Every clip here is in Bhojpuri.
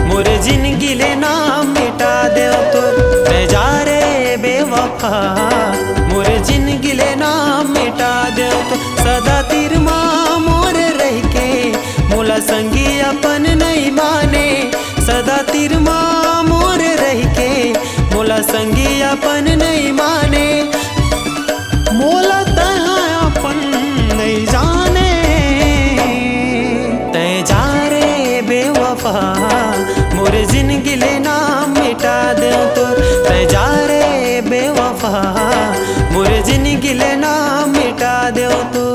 मोरे जिंदगी ले नाम मिटा दे तो मैं जा रे बेवफा। मोरे जिंदगी ले नाम मिटा दे तो सदा तीर माँ मोरे रह के मोला संगी अपन नहीं माने। सदा तीर माँ मोरे रह के मोला संगी अपन नहीं माने। मोला तहाँ अपन नहीं जाने तय जा रे बेवफा। मोरे जिंदगी ले नाम मिटा दे तो तय जा रे बेवफा। मोरे जिंदगी ले नाम मिटा दे तो।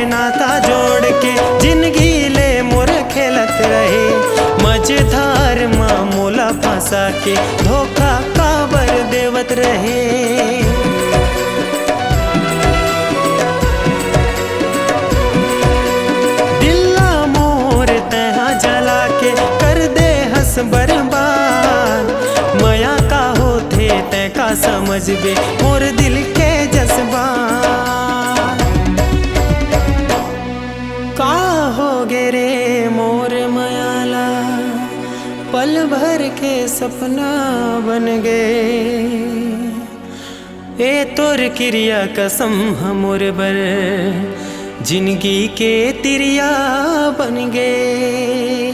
नाता जोड़ के जिंदगी ले मोर खेलत रहे। मझधार माँ मोला फंसा के धोखा काबर देवत रहे। दिल्ला मोर तहा जला के कर दे हंस बर्बाद। मया का होथे तै का समझ बे मोर दिल के जज्बात। का हो गे रे मोर मयाला पल भर के सपना बन गए। ए तोर क्रिया कसम हमोर बर जिंदगी के तिरिया बन गए।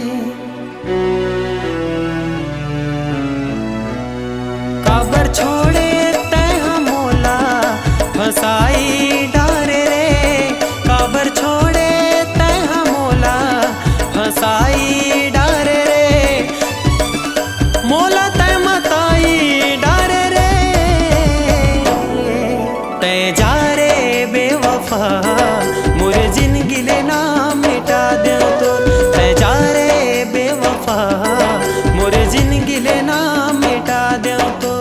काबर छोड़े तै मोला फसाई डारे रे। काबर छोड़े फसाई डारे रे मोला तय मताई डारे रे। तय जा रे बेवफा मोरे जिंदगी ले नाम मिटा दे तो। तय जा रे बेवफा मोरे जिंदगी ले नाम मिटा दे तो।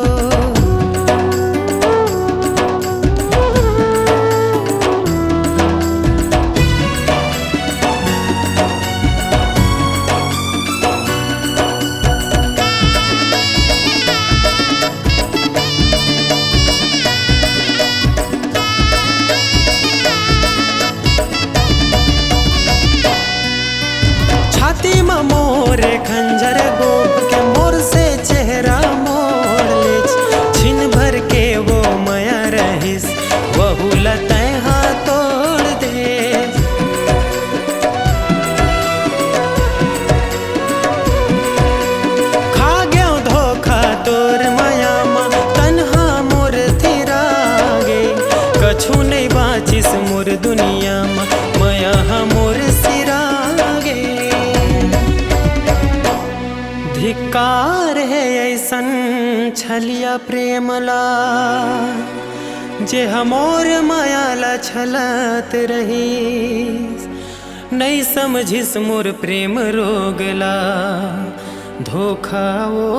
छाती में मोरे खंजर गोप के मोर से चेहरा मोड़ ले। छिन भर के वो मया रहिस बहु लतै हाथ तोड़ दे। खा गयो धोखा तोर मया मा तन्हा मोर थिरा गे। कछु नहीं बाचिस मोर दुनिया मा मया मोर सिरा गे। धिक्कार है ऐसन छलिया प्रेमला जे हमोर मायाला छलत रही। नहीं समझिस मोर प्रेम रोगला धोखा वो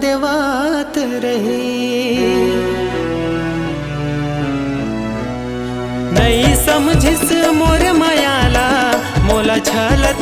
देवात रही। नहीं समझिस मोर मायाला मोला छलत